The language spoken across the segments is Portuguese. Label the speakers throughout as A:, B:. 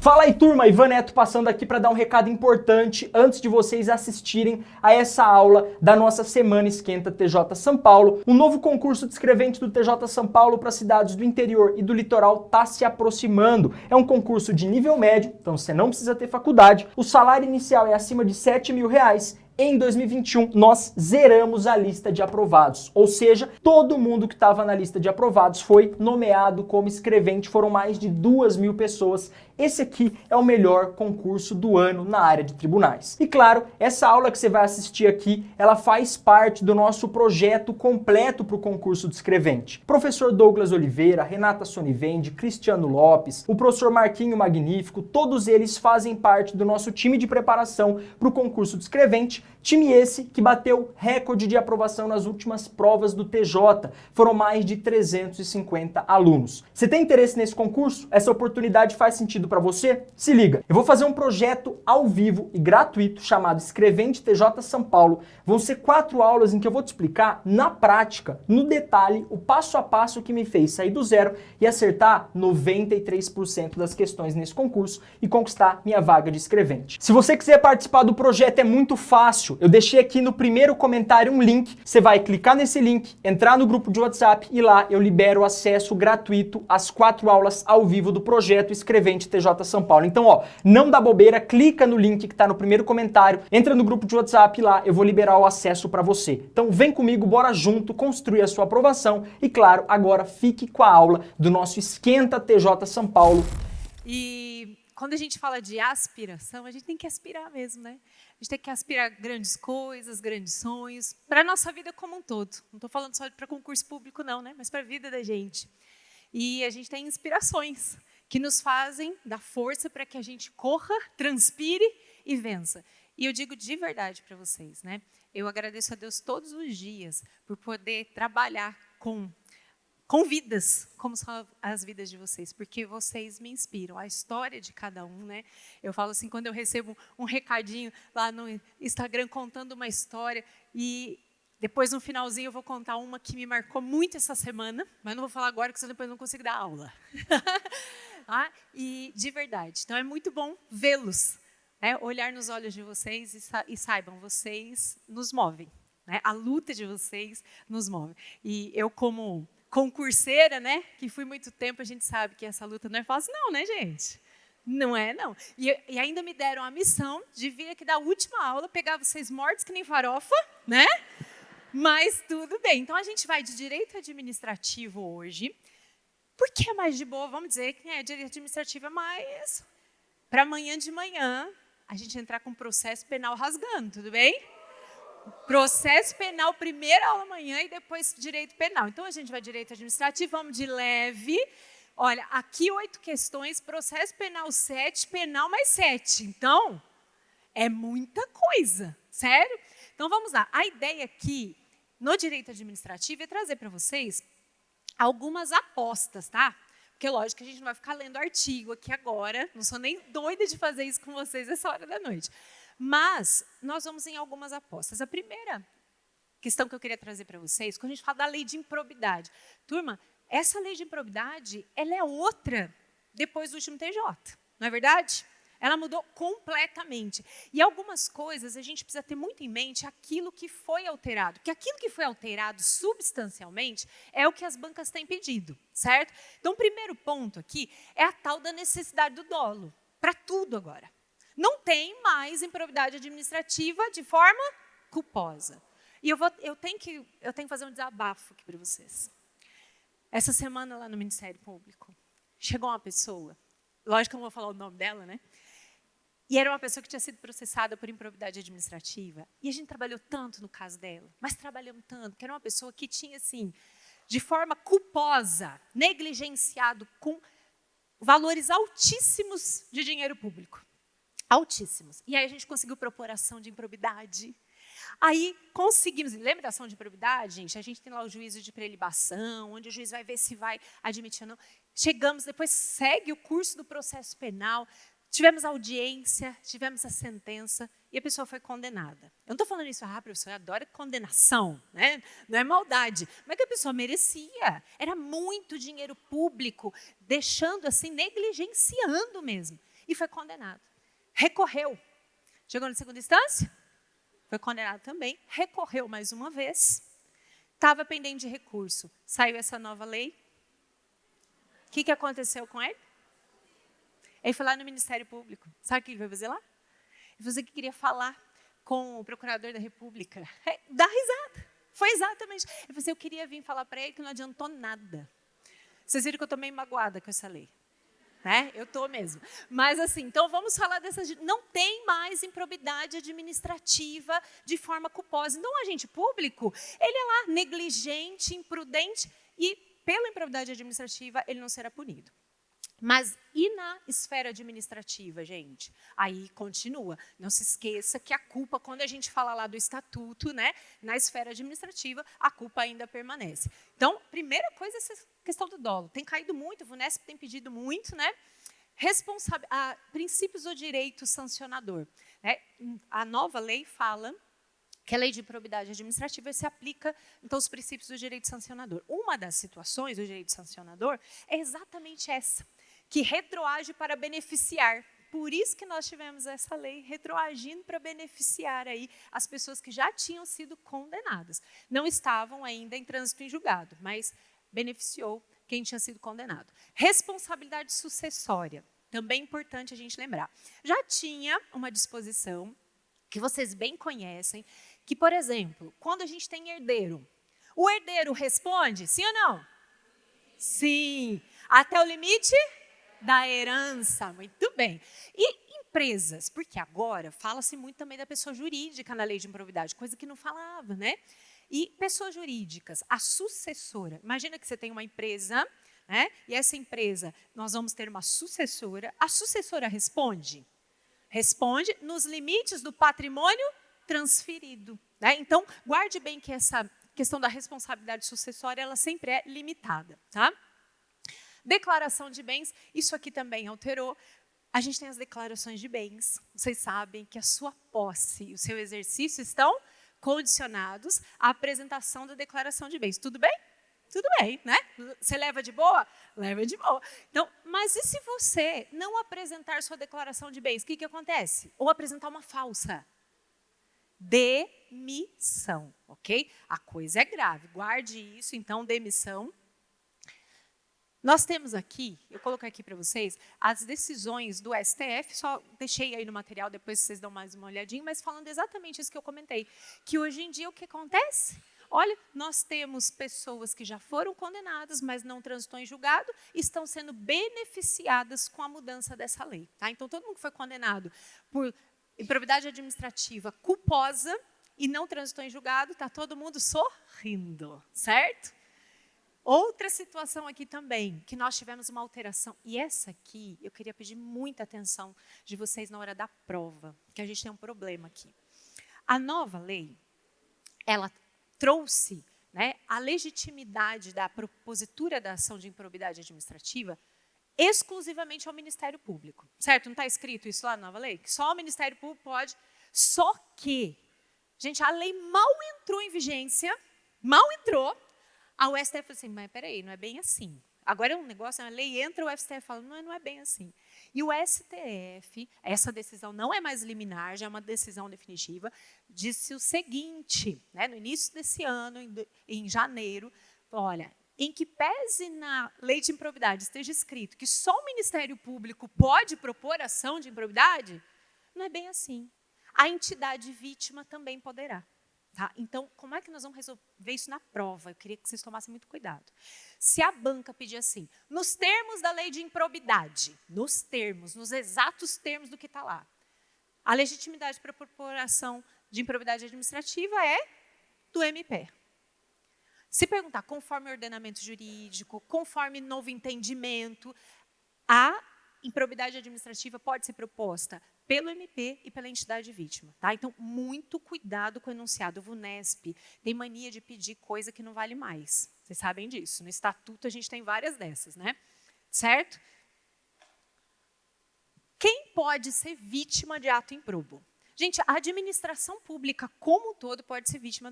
A: Fala aí, turma, Ivan Neto passando aqui para dar um recado importante antes de vocês assistirem a essa aula da nossa Semana Esquenta TJ São Paulo. Um novo concurso de escrevente do TJ São Paulo para cidades do interior e do litoral está se aproximando. É um concurso de nível médio, então você não precisa ter faculdade. O salário inicial é acima de R$7.000. Em 2021, nós zeramos a lista de aprovados, ou seja, todo mundo que estava na lista de aprovados foi nomeado como escrevente, foram mais de 2.000 pessoas. Esse aqui é o melhor concurso do ano na área de tribunais. E claro, essa aula que você vai assistir aqui, ela faz parte do nosso projeto completo para o concurso de escrevente. Professor Douglas Oliveira, Renata Sonivende, Cristiano Lopes, o professor Marquinho Magnífico, todos eles fazem parte do nosso time de preparação para o concurso de escrevente. Time esse que bateu recorde de aprovação nas últimas provas do TJ. Foram mais de 350 alunos. Você tem interesse nesse concurso? Essa oportunidade faz sentido para você? Se liga, eu vou fazer um projeto ao vivo e gratuito chamado Escrevente TJ São Paulo. Vão ser 4 aulas em que eu vou te explicar na prática, no detalhe, o passo a passo que me fez sair do zero e acertar 93% das questões nesse concurso e conquistar minha vaga de escrevente. Se você quiser participar do projeto, é muito fácil. Eu deixei aqui no primeiro comentário um link. Você vai clicar nesse link, entrar no grupo de WhatsApp e lá eu libero acesso gratuito às 4 aulas ao vivo do projeto Escrevente TJ São Paulo. Então, ó, não dá bobeira, clica no link que tá no primeiro comentário, entra no grupo de WhatsApp e lá eu vou liberar o acesso para você. Então, vem comigo, bora junto construir a sua aprovação e, claro, agora fique com a aula do nosso Esquenta TJ São Paulo.
B: E quando a gente fala de aspiração, a gente tem que aspirar mesmo, né? A gente tem que aspirar grandes coisas, grandes sonhos, para a nossa vida como um todo. Não estou falando só para concurso público, não, né? Mas para a vida da gente. E a gente tem inspirações que nos fazem dar força para que a gente corra, transpire e vença. E eu digo de verdade para vocês, né? Eu agradeço a Deus todos os dias por poder trabalhar com vidas, como são as vidas de vocês, porque vocês me inspiram, a história de cada um, né? Eu falo assim, quando eu recebo um recadinho lá no Instagram contando uma história, e depois no finalzinho eu vou contar uma que me marcou muito essa semana, mas não vou falar agora, porque senão depois eu não consigo dar aula. E de verdade, então é muito bom vê-los, né? Olhar nos olhos de vocês e saibam, vocês nos movem, né? A luta de vocês nos move. E eu, como concurseira, né, que fui muito tempo, a gente sabe que essa luta não é fácil não, né, gente? Não é, não. E ainda me deram a missão de vir aqui da última aula, pegar vocês mortos que nem farofa, né? Mas tudo bem. Então, a gente vai de direito administrativo hoje. Por que é mais de boa? Vamos dizer que direito administrativo é mais para amanhã de manhã a gente entrar com processo penal rasgando, tudo bem? Processo penal, primeira aula amanhã e depois direito penal. Então, a gente vai direito administrativo, vamos de leve. Olha, aqui 8 questões, processo penal 7, penal mais 7. Então, é muita coisa, sério? Então, vamos lá. A ideia aqui, no direito administrativo, é trazer para vocês algumas apostas, tá? Porque, lógico, que a gente não vai ficar lendo artigo aqui agora. Não sou nem doida de fazer isso com vocês essa hora da noite. Mas nós vamos em algumas apostas. A primeira questão que eu queria trazer para vocês, quando a gente fala da lei de improbidade. Turma, essa lei de improbidade, ela é outra depois do último TJ, não é verdade? Ela mudou completamente. E algumas coisas a gente precisa ter muito em mente aquilo que foi alterado. Porque aquilo que foi alterado substancialmente é o que as bancas têm pedido, certo? Então, o primeiro ponto aqui é a tal da necessidade do dolo. Para tudo agora. Não tem mais improbidade administrativa de forma culposa. E eu tenho que fazer um desabafo aqui para vocês. Essa semana lá no Ministério Público, chegou uma pessoa, lógico que eu não vou falar o nome dela, né? E era uma pessoa que tinha sido processada por improbidade administrativa. E a gente trabalhou tanto no caso dela, mas trabalhamos tanto, que era uma pessoa que tinha, assim, de forma culposa, negligenciado com valores altíssimos de dinheiro público. Altíssimos. E aí a gente conseguiu propor ação de improbidade. Aí conseguimos, lembra da ação de improbidade, gente? A gente tem lá o juízo de prelibação, onde o juiz vai ver se vai admitir ou não. Chegamos, depois segue o curso do processo penal, tivemos audiência, tivemos a sentença e a pessoa foi condenada. Eu não estou falando isso, professor, eu adoro condenação, né? Não é maldade, mas que a pessoa merecia. Era muito dinheiro público, deixando assim, negligenciando mesmo. e foi condenado. Recorreu. Chegou na segunda instância, foi condenado também, recorreu mais uma vez, estava pendente de recurso. Saiu essa nova lei. O que aconteceu com ele? Ele foi lá no Ministério Público. Sabe o que ele vai fazer lá? Ele falou que queria falar com o Procurador da República. Dá risada. Foi exatamente. Ele falou eu queria vir falar para ele que não adiantou nada. Vocês viram que eu estou meio magoada com essa lei. Né? Eu estou mesmo. Mas assim, então vamos falar dessas... Não tem mais improbidade administrativa de forma culposa. Então, o agente público, ele é lá negligente, imprudente e, pela improbidade administrativa, ele não será punido. Mas e na esfera administrativa, gente? Aí continua. Não se esqueça que a culpa, quando a gente fala lá do estatuto, né, na esfera administrativa, a culpa ainda permanece. Então, primeira coisa é essa questão do dolo. Tem caído muito, o VUNESP tem pedido muito, né? Princípios do direito sancionador. Né? A nova lei fala que a lei de improbidade administrativa se aplica, então, aos princípios do direito sancionador. Uma das situações do direito sancionador é exatamente essa, que retroage para beneficiar. Por isso que nós tivemos essa lei retroagindo para beneficiar aí as pessoas que já tinham sido condenadas. Não estavam ainda em trânsito em julgado, mas beneficiou quem tinha sido condenado. Responsabilidade sucessória, também importante a gente lembrar. Já tinha uma disposição que vocês bem conhecem, que, por exemplo, quando a gente tem herdeiro, o herdeiro responde, sim ou não? Sim. Até o limite da herança, muito bem. E empresas, porque agora fala-se muito também da pessoa jurídica na lei de improbidade, coisa que não falava, né? E pessoas jurídicas, a sucessora. Imagina que você tem uma empresa, né? E essa empresa, nós vamos ter uma sucessora. A sucessora responde? Responde nos limites do patrimônio transferido. Né? Então, guarde bem que essa questão da responsabilidade sucessória, ela sempre é limitada, tá? Declaração de bens, isso aqui também alterou. A gente tem as declarações de bens. Vocês sabem que a sua posse e o seu exercício estão condicionados à apresentação da declaração de bens. Tudo bem? Tudo bem, né? Você leva de boa? Leva de boa. Então, mas e se você não apresentar sua declaração de bens? O que acontece? Ou apresentar uma falsa? Demissão, ok? A coisa é grave. Guarde isso, então, demissão. Nós temos aqui, eu coloquei aqui para vocês, as decisões do STF, só deixei aí no material, depois vocês dão mais uma olhadinha, mas falando exatamente isso que eu comentei, que hoje em dia o que acontece? Olha, nós temos pessoas que já foram condenadas, mas não transitou em julgado, estão sendo beneficiadas com a mudança dessa lei. Tá? Então, todo mundo que foi condenado por improbidade administrativa culposa e não transitou em julgado, está todo mundo sorrindo, certo? Outra situação aqui também, que nós tivemos uma alteração, e essa aqui, eu queria pedir muita atenção de vocês na hora da prova, que a gente tem um problema aqui. A nova lei, ela trouxe, né, a legitimidade da propositura da ação de improbidade administrativa exclusivamente ao Ministério Público, certo? Não está escrito isso lá na nova lei? Que só o Ministério Público pode, só que, gente, a lei mal entrou em vigência, mal entrou, a STF falou assim, mas peraí, não é bem assim. Agora é um negócio, a lei entra, o STF fala, não é bem assim. E o STF, essa decisão não é mais liminar, já é uma decisão definitiva, disse o seguinte, né, no início desse ano, em janeiro, olha, em que pese na lei de improbidade esteja escrito que só o Ministério Público pode propor ação de improbidade, não é bem assim. A entidade vítima também poderá. Tá? Então, como é que nós vamos resolver isso na prova? Eu queria que vocês tomassem muito cuidado. Se a banca pedir assim, nos termos da lei de improbidade, nos termos, nos exatos termos do que está lá, a legitimidade para a propor de improbidade administrativa é do MP. Se perguntar conforme ordenamento jurídico, conforme novo entendimento, a improbidade administrativa pode ser proposta pelo MP e pela entidade vítima. Tá? Então, muito cuidado com o enunciado. O VUNESP tem mania de pedir coisa que não vale mais. Vocês sabem disso. No estatuto, a gente tem várias dessas, né? Certo? Quem pode ser vítima de ato improbo? Gente, a administração pública como um todo pode ser vítima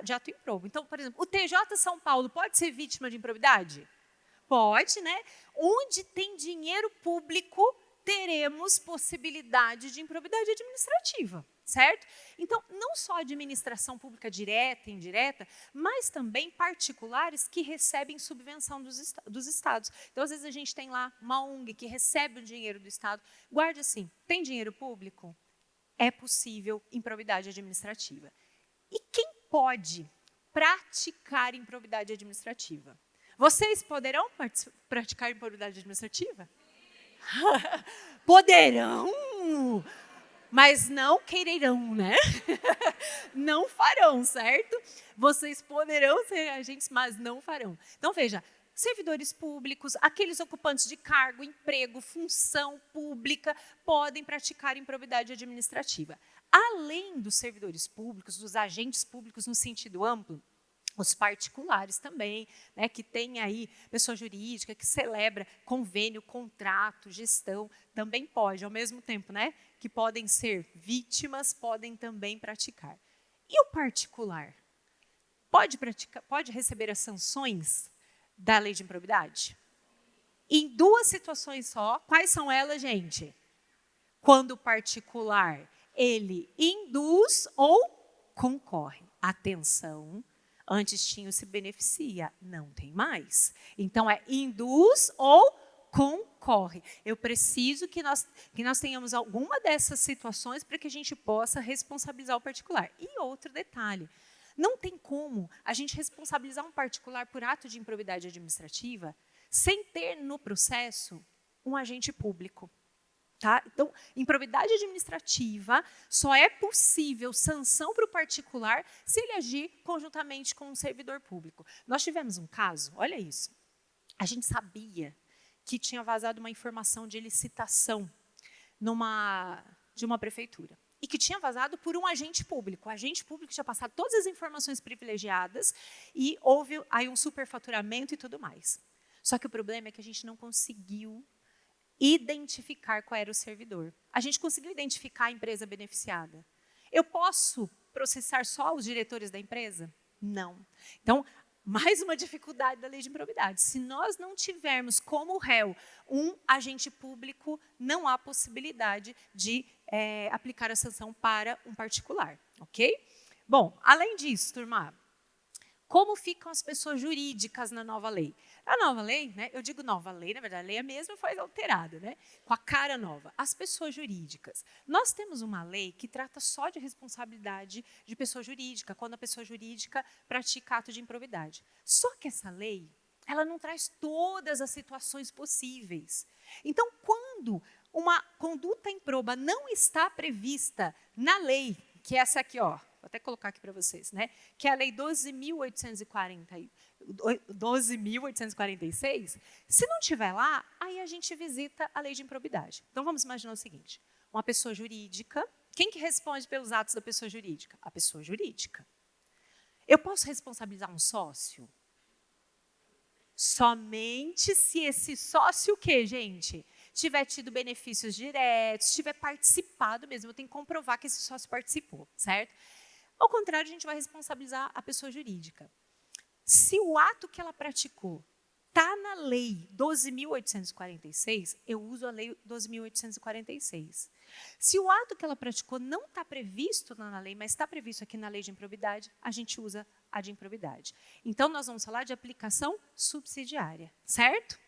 B: de ato improbo. Então, por exemplo, o TJ São Paulo pode ser vítima de improbidade? Pode, né? Onde tem dinheiro público, teremos possibilidade de improbidade administrativa, certo? Então, não só administração pública direta e indireta, mas também particulares que recebem subvenção dos estados. Então, às vezes, a gente tem lá uma ONG que recebe o dinheiro do estado. Guarde assim, tem dinheiro público? É possível improbidade administrativa. E quem pode praticar improbidade administrativa? Vocês poderão praticar improbidade administrativa? Poderão, mas não quererão, né? Não farão, certo? Vocês poderão ser agentes, mas não farão. Então, veja, servidores públicos, aqueles ocupantes de cargo, emprego, função pública, podem praticar improbidade administrativa. Além dos servidores públicos, dos agentes públicos no sentido amplo, os particulares também, né, que tem aí pessoa jurídica, que celebra convênio, contrato, gestão, também pode, ao mesmo tempo, né, que podem ser vítimas, podem também praticar. E o particular? Pode receber as sanções da lei de improbidade? Em duas situações só. Quais são elas, gente? Quando o particular, ele induz ou concorre. Atenção, antes tinha o se beneficia, não tem mais. Então, é induz ou concorre. Eu preciso que nós tenhamos alguma dessas situações para que a gente possa responsabilizar o particular. E outro detalhe, não tem como a gente responsabilizar um particular por ato de improbidade administrativa sem ter no processo um agente público. Tá? Então, improbidade administrativa só é possível sanção para o particular se ele agir conjuntamente com um servidor público. Nós tivemos um caso, olha isso, a gente sabia que tinha vazado uma informação de licitação de uma prefeitura e que tinha vazado por um agente público. O agente público tinha passado todas as informações privilegiadas e houve aí um superfaturamento e tudo mais. Só que o problema é que a gente não conseguiu identificar qual era o servidor. A gente conseguiu identificar a empresa beneficiada. Eu posso processar só os diretores da empresa? Não. Então, mais uma dificuldade da lei de improbidade. Se nós não tivermos como réu um agente público, não há possibilidade de aplicar a sanção para um particular, ok? Bom, além disso, turma, como ficam as pessoas jurídicas na nova lei? A nova lei, né, eu digo nova lei, na verdade, a lei é a mesma foi alterada, né, com a cara nova. As pessoas jurídicas. Nós temos uma lei que trata só de responsabilidade de pessoa jurídica, quando a pessoa jurídica pratica ato de improbidade. Só que essa lei, ela não traz todas as situações possíveis. Então, quando uma conduta improba não está prevista na lei, que é essa aqui, ó, vou até colocar aqui para vocês, né? Que é a Lei 12.846, se não tiver lá, aí a gente visita a lei de improbidade. Então, vamos imaginar o seguinte, uma pessoa jurídica, quem que responde pelos atos da pessoa jurídica? A pessoa jurídica. Eu posso responsabilizar um sócio? Somente se esse sócio o quê, gente? Tiver tido benefícios diretos, tiver participado mesmo, eu tenho que comprovar que esse sócio participou, certo? Ao contrário, a gente vai responsabilizar a pessoa jurídica. Se o ato que ela praticou está na lei 12.846, eu uso a lei 12.846. Se o ato que ela praticou não está previsto na lei, mas está previsto aqui na lei de improbidade, a gente usa a de improbidade. Então, nós vamos falar de aplicação subsidiária, certo?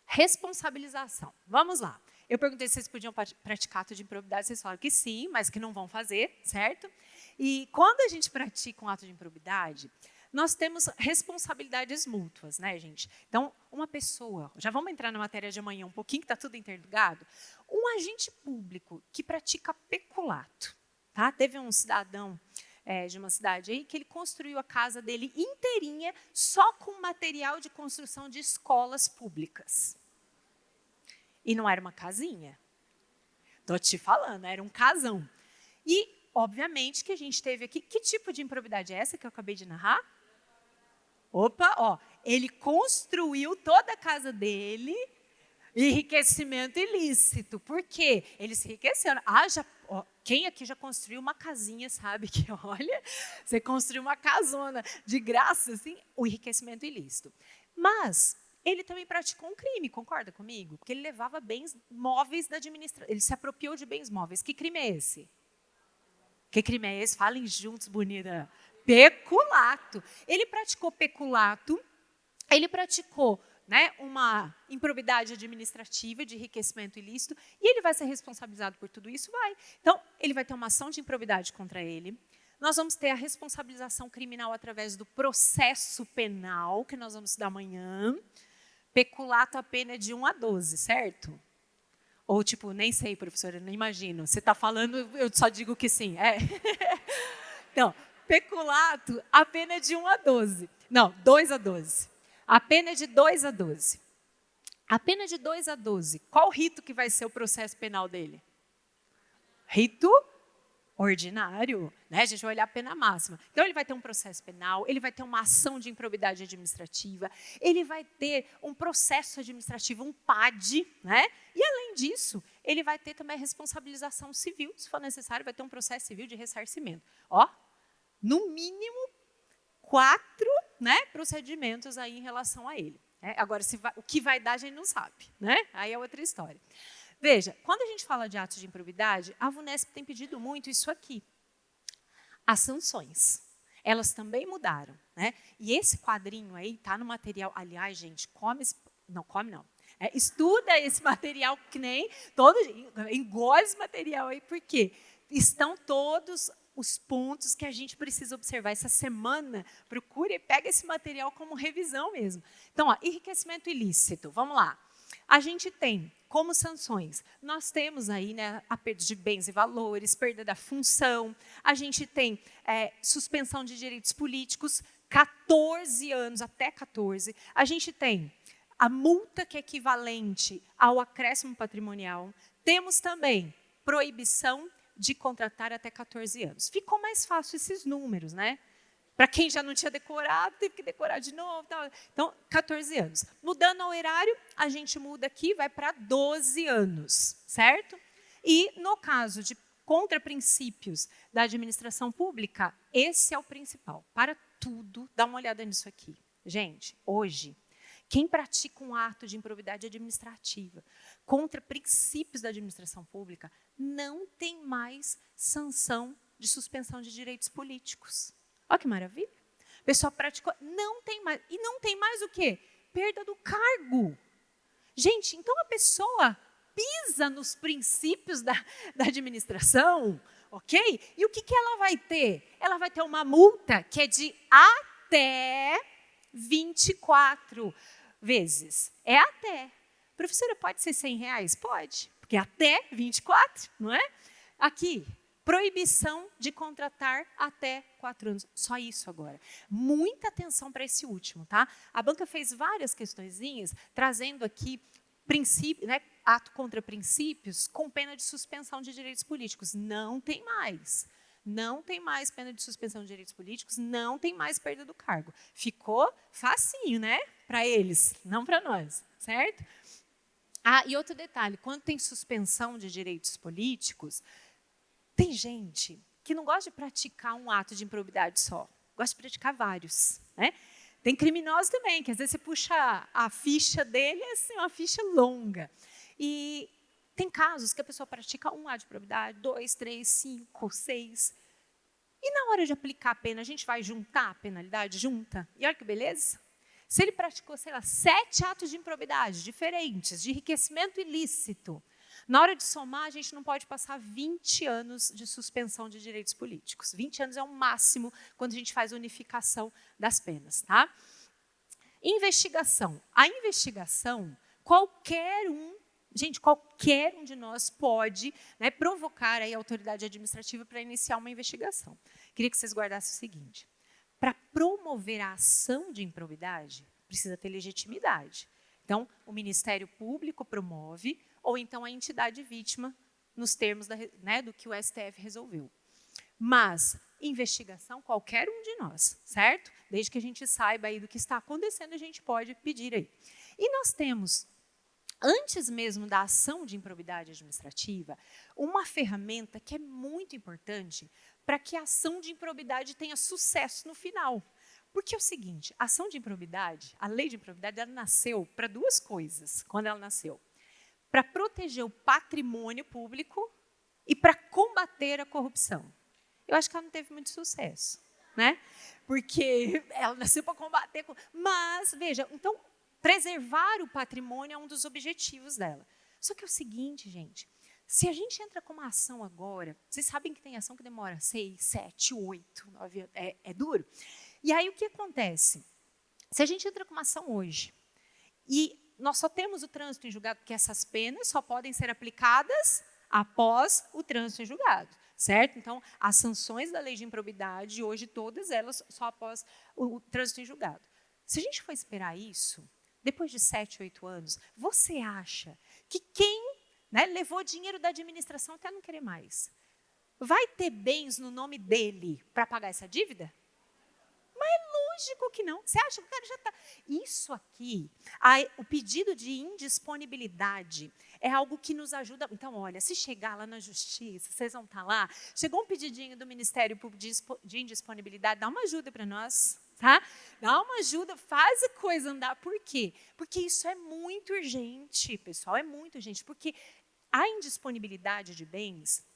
B: Responsabilização. Vamos lá. Eu perguntei se vocês podiam praticar ato de improbidade, vocês falaram que sim, mas que não vão fazer, certo? E quando a gente pratica um ato de improbidade, nós temos responsabilidades mútuas, né, gente? Então, uma pessoa, já vamos entrar na matéria de amanhã um pouquinho, que está tudo interligado, um agente público que pratica peculato, tá? Teve um cidadão de uma cidade aí que ele construiu a casa dele inteirinha só com material de construção de escolas públicas. E não era uma casinha. Estou te falando, era um casão. E, obviamente, que a gente teve aqui... Que tipo de improbidade é essa que eu acabei de narrar? Opa, ó. Ele construiu toda a casa dele, enriquecimento ilícito. Por quê? Ele se enriqueceu. Quem aqui já construiu uma casinha, sabe que, olha, você construiu uma casona de graça, assim, o enriquecimento ilícito. Mas ele também praticou um crime, concorda comigo? Porque ele levava bens móveis da administração, ele se apropriou de bens móveis. Que crime é esse? Que crime é esse? Falem juntos, bonita. Peculato. Ele praticou peculato, ele praticou, né, uma improbidade administrativa de enriquecimento ilícito, e ele vai ser responsabilizado por tudo isso? Vai. Então, ele vai ter uma ação de improbidade contra ele. Nós vamos ter a responsabilização criminal através do processo penal, que nós vamos estudar amanhã. Peculato, a pena é de 1 a 12, certo? Ou tipo, nem sei, professora, não imagino. Você está falando, eu só digo que sim. Então, peculato, a pena é de 1 a 12. Não, 2 a 12. A pena é de 2 a 12. A pena é de 2 a 12. Qual rito que vai ser o processo penal dele? Rito ordinário, né? A gente vai olhar a pena máxima. Então, ele vai ter um processo penal, ele vai ter uma ação de improbidade administrativa, ele vai ter um processo administrativo, um PAD, né? E, além disso, ele vai ter também a responsabilização civil, se for necessário, vai ter um processo civil de ressarcimento. Ó, no mínimo 4, né, procedimentos aí em relação a ele. Né? Agora, o que vai dar, a gente não sabe, né? Aí é outra história. Veja, quando a gente fala de atos de improbidade, a VUNESP tem pedido muito isso aqui. As sanções, elas também mudaram, né? E esse quadrinho aí está no material. Aliás, gente, come não. Estuda esse material que nem todo, engole esse material aí, porque estão todos os pontos que a gente precisa observar. Essa semana, procure e pega esse material como revisão mesmo. Então, ó, enriquecimento ilícito, vamos lá. A gente tem como sanções, nós temos aí, né, a perda de bens e valores, perda da função, a gente tem suspensão de direitos políticos, 14 anos, até 14, a gente tem a multa que é equivalente ao acréscimo patrimonial, temos também proibição de contratar até 14 anos. Ficou mais fácil esses números, né? Para quem já não tinha decorado, teve que decorar de novo. Então, 14 anos. Mudando ao erário, a gente muda aqui, vai para 12 anos, certo? E, no caso de contra princípios da administração pública, esse é o principal. Para tudo, dá uma olhada nisso aqui. Gente, hoje, quem pratica um ato de improbidade administrativa contra princípios da administração pública não tem mais sanção de suspensão de direitos políticos. Olha que maravilha. A pessoa praticou, não tem mais. E não tem mais o quê? Perda do cargo. Gente, então a pessoa pisa nos princípios da administração, ok? E o que ela vai ter? Ela vai ter uma multa que é de até 24 vezes. É até. Professora, pode ser R$100? Pode, porque até 24, não é? Aqui, proibição de contratar até 4 anos. Só isso agora. Muita atenção para esse último, tá? A banca fez várias questõezinhas, trazendo aqui princípio, né, ato contra princípios com pena de suspensão de direitos políticos. Não tem mais. Não tem mais pena de suspensão de direitos políticos, não tem mais perda do cargo. Ficou facinho, né? Para eles, não para nós, certo? Ah, e outro detalhe, quando tem suspensão de direitos políticos, tem gente que não gosta de praticar um ato de improbidade só, gosta de praticar vários, né? Tem criminosos também, que às vezes você puxa a ficha dele, é assim, uma ficha longa. E tem casos que a pessoa pratica um ato de improbidade, 2, 3, 5, 6. E na hora de aplicar a pena, a gente vai juntar a penalidade? Junta. E olha que beleza. Se ele praticou, sei lá, 7 atos de improbidade diferentes, de enriquecimento ilícito, na hora de somar, a gente não pode passar 20 anos de suspensão de direitos políticos. 20 anos é o máximo quando a gente faz a unificação das penas, tá? Investigação. A investigação, qualquer um de nós pode, né, provocar aí a autoridade administrativa para iniciar uma investigação. Queria que vocês guardassem o seguinte. Para promover a ação de improbidade, precisa ter legitimidade. Então, o Ministério Público promove, ou então a entidade vítima, nos termos do que o STF resolveu. Mas, investigação, qualquer um de nós, certo? Desde que a gente saiba aí do que está acontecendo, a gente pode pedir aí. E nós temos, antes mesmo da ação de improbidade administrativa, uma ferramenta que é muito importante para que a ação de improbidade tenha sucesso no final. Porque é o seguinte, a ação de improbidade, a lei de improbidade, ela nasceu para duas coisas, quando ela nasceu. Para proteger o patrimônio público e para combater a corrupção. Eu acho que ela não teve muito sucesso, né? Porque ela nasceu para combater... Mas, veja, então, preservar o patrimônio é um dos objetivos dela. Só que é o seguinte, gente, se a gente entra com uma ação agora, vocês sabem que tem ação que demora 6, 7, 8, 9 anos, é duro. E aí o que acontece? Se a gente entra com uma ação hoje e nós só temos o trânsito em julgado, porque essas penas só podem ser aplicadas após o trânsito em julgado, certo? Então, as sanções da lei de improbidade, hoje todas elas só após o trânsito em julgado. Se a gente for esperar isso, depois de 7, 8 anos, você acha que quem, né, levou dinheiro da administração até não querer mais, vai ter bens no nome dele para pagar essa dívida? Lógico que não. Você acha que o cara já está... Isso aqui, o pedido de indisponibilidade é algo que nos ajuda... Então, olha, se chegar lá na justiça, vocês vão estar lá, chegou um pedidinho do Ministério Público de indisponibilidade, dá uma ajuda para nós, tá? Dá uma ajuda, faz a coisa andar. Por quê? Porque isso é muito urgente, pessoal, é muito urgente. Porque a indisponibilidade de bens...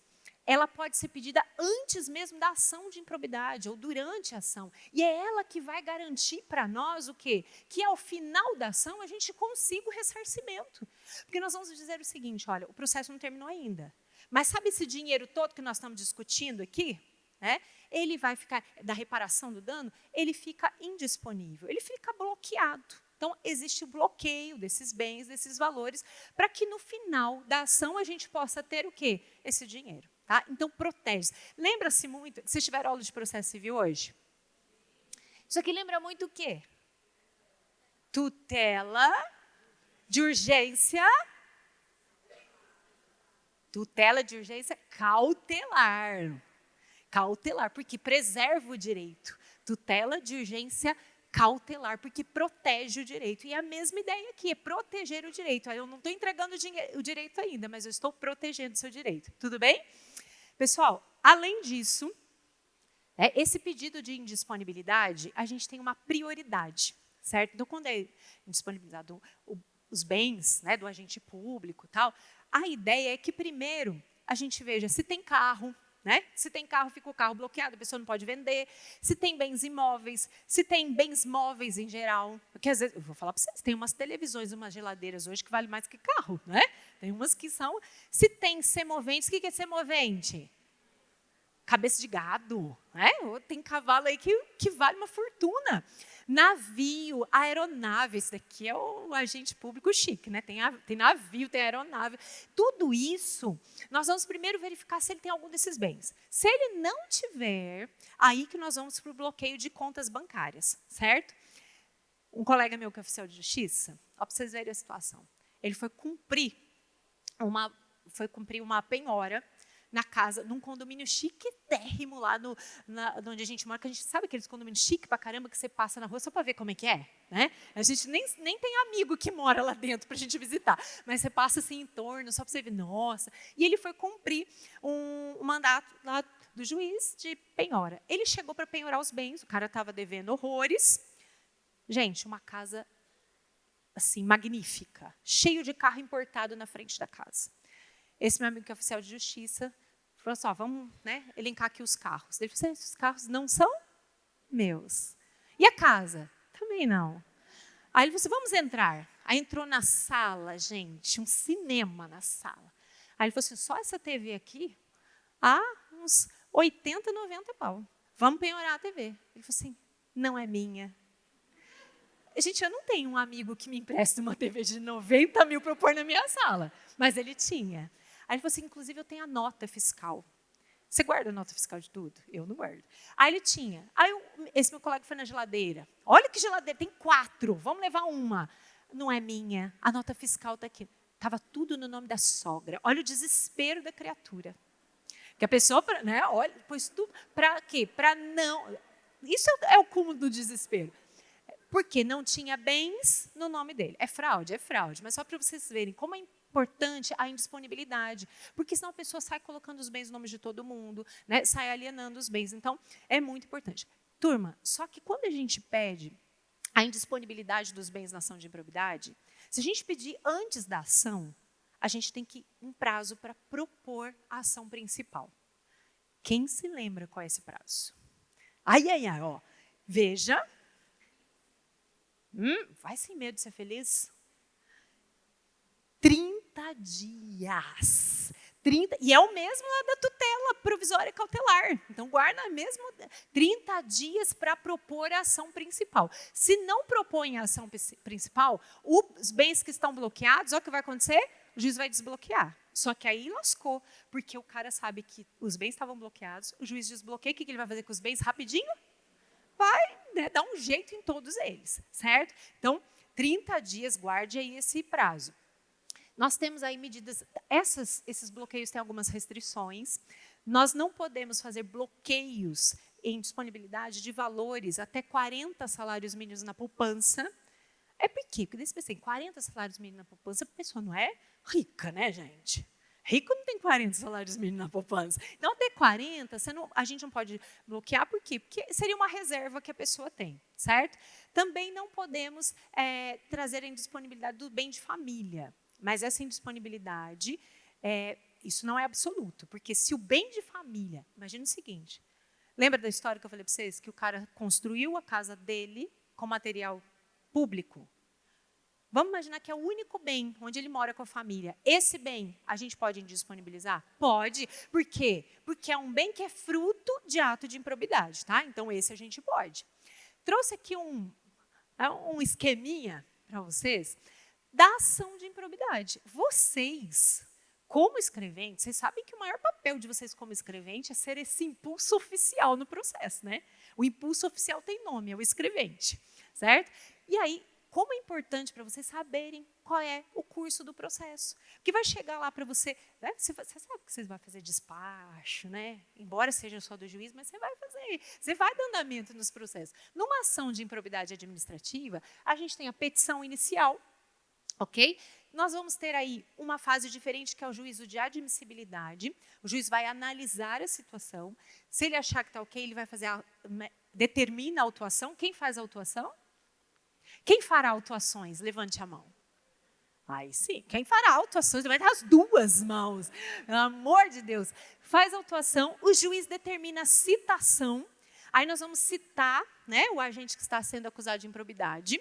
B: ela pode ser pedida antes mesmo da ação de improbidade ou durante a ação. E é ela que vai garantir para nós o quê? Que ao final da ação a gente consiga o ressarcimento. Porque nós vamos dizer o seguinte, olha, o processo não terminou ainda. Mas sabe esse dinheiro todo que nós estamos discutindo aqui? Né? Ele vai ficar, da reparação do dano, ele fica indisponível, ele fica bloqueado. Então, existe o bloqueio desses bens, desses valores, para que no final da ação a gente possa ter o quê? Esse dinheiro. Tá? Então, protege. Lembra-se muito... Vocês tiveram aula de processo civil hoje? Isso aqui lembra muito o quê? Tutela de urgência... Tutela de urgência cautelar. Cautelar, porque preserva o direito. Tutela de urgência cautelar, porque protege o direito. E a mesma ideia aqui, é proteger o direito. Eu não estou entregando o direito ainda, mas eu estou protegendo o seu direito. Tudo bem? Pessoal, além disso, esse pedido de indisponibilidade, a gente tem uma prioridade, certo? Então, quando é indisponibilizado os bens, né, do agente público e tal, a ideia é que, primeiro, a gente veja se tem carro, né? Se tem carro, fica o carro bloqueado, a pessoa não pode vender. Se tem bens imóveis, se tem bens móveis em geral. Porque, às vezes, eu vou falar para vocês, tem umas televisões, umas geladeiras hoje que valem mais que carro, né? Tem umas que são... Se tem semoventes, o que é semovente? Cabeça de gado, né? Tem cavalo aí que vale uma fortuna. Navio, aeronave, esse daqui é o agente público chique, né? Tem navio, tem aeronave. Tudo isso, nós vamos primeiro verificar se ele tem algum desses bens. Se ele não tiver, aí que nós vamos para o bloqueio de contas bancárias, certo? Um colega meu que é oficial de justiça, ó, para vocês verem a situação, ele foi cumprir uma penhora na casa, num condomínio chiquetérrimo lá onde a gente mora, que a gente sabe aqueles condomínios chique pra caramba que você passa na rua só para ver como é que é, né? A gente nem tem amigo que mora lá dentro para a gente visitar, mas você passa assim em torno só para você ver, nossa. E ele foi cumprir um mandato lá do juiz de penhora. Ele chegou para penhorar os bens, o cara estava devendo horrores. Gente, uma casa assim magnífica, cheio de carro importado na frente da casa. Esse meu amigo que é oficial de justiça falou assim, ó, vamos, né, elencar aqui os carros. Ele falou assim, os carros não são meus. E a casa? Também não. Aí ele falou assim, vamos entrar. Aí entrou na sala, gente, um cinema na sala. Aí ele falou assim, só essa TV aqui, uns 80, 90 pau. Vamos penhorar a TV. Ele falou assim, não é minha. Gente, eu não tenho um amigo que me empreste uma TV de 90 mil para eu pôr na minha sala. Mas ele tinha. Aí ele falou assim, inclusive eu tenho a nota fiscal. Você guarda a nota fiscal de tudo? Eu não guardo. Aí ele tinha. Aí esse meu colega foi na geladeira. Olha que geladeira, tem 4, vamos levar uma. Não é minha, a nota fiscal está aqui. Estava tudo no nome da sogra. Olha o desespero da criatura. Que a pessoa, né, olha, pôs tudo. Para quê? Para não... Isso é o cúmulo do desespero. Porque não tinha bens no nome dele. É fraude, mas só para vocês verem como é importante a indisponibilidade, porque senão a pessoa sai colocando os bens no nome de todo mundo, né? Sai alienando os bens. Então, é muito importante. Turma, só que quando a gente pede a indisponibilidade dos bens na ação de improbidade, se a gente pedir antes da ação, a gente tem um prazo para propor a ação principal. Quem se lembra qual é esse prazo? Ai, ó. Veja. Vai sem medo de ser feliz. 30 dias. 30, e é o mesmo lá da tutela provisória e cautelar. Então, guarda mesmo 30 dias para propor a ação principal. Se não propõe a ação principal, os bens que estão bloqueados, olha o que vai acontecer? O juiz vai desbloquear. Só que aí lascou, porque o cara sabe que os bens estavam bloqueados, o juiz desbloqueia, o que ele vai fazer com os bens rapidinho? Vai, né, dar um jeito em todos eles, certo? Então, 30 dias, guarde aí esse prazo. Nós temos aí medidas, esses bloqueios têm algumas restrições. Nós não podemos fazer bloqueios em disponibilidade de valores até 40 salários mínimos na poupança. É porque daí você pensa, 40 salários mínimos na poupança, a pessoa não é rica, né, gente? Rico não tem 40 salários mínimos na poupança. Então, até 40, a gente não pode bloquear, por quê? Porque seria uma reserva que a pessoa tem, certo? Também não podemos trazer a indisponibilidade do bem de família. Mas essa indisponibilidade, isso não é absoluto, porque se o bem de família, imagina o seguinte, lembra da história que eu falei para vocês, que o cara construiu a casa dele com material público? Vamos imaginar que é o único bem onde ele mora com a família. Esse bem, a gente pode indisponibilizar? Pode. Por quê? Porque é um bem que é fruto de ato de improbidade, tá? Então, esse a gente pode. Trouxe aqui um esqueminha para vocês da ação de improbidade. Vocês, como escreventes, vocês sabem que o maior papel de vocês como escrevente é ser esse impulso oficial no processo, né? O impulso oficial tem nome, é o escrevente, certo? E aí, como é importante para vocês saberem qual é o curso do processo. Que vai chegar lá para você, né? Você sabe que você vai fazer despacho, né? Embora seja só do juiz, mas você vai fazer, você vai dar andamento nos processos. Numa ação de improbidade administrativa, a gente tem a petição inicial, ok? Nós vamos ter aí uma fase diferente, que é o juízo de admissibilidade. O juiz vai analisar a situação. Se ele achar que está ok, ele vai fazer determina a autuação. Quem faz a autuação? Quem fará autuações? Levante a mão. Aí sim, quem fará autuações? Levante as duas mãos. Pelo amor de Deus. Faz a autuação, o juiz determina a citação. Aí nós vamos citar, né, o agente que está sendo acusado de improbidade.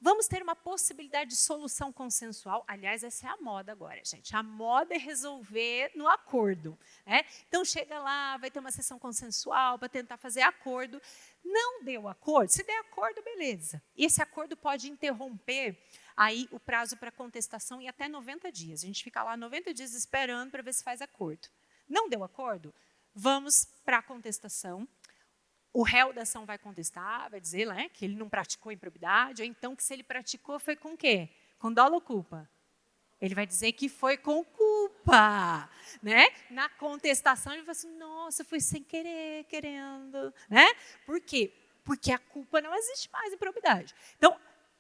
B: Vamos ter uma possibilidade de solução consensual. Aliás, essa é a moda agora, gente. A moda é resolver no acordo, né? Então, chega lá, vai ter uma sessão consensual para tentar fazer acordo. Não deu acordo? Se der acordo, beleza. E esse acordo pode interromper aí o prazo para contestação em até 90 dias. A gente fica lá 90 dias esperando para ver se faz acordo. Não deu acordo? Vamos para a contestação. O réu da ação vai contestar, vai dizer, né, que ele não praticou improbidade, ou então que se ele praticou foi com o quê? Com dolo ou culpa? Ele vai dizer que foi com culpa, né? Na contestação ele vai assim, nossa, foi sem querer, querendo, né? Por quê? Porque a culpa não existe mais em improbidade. Então,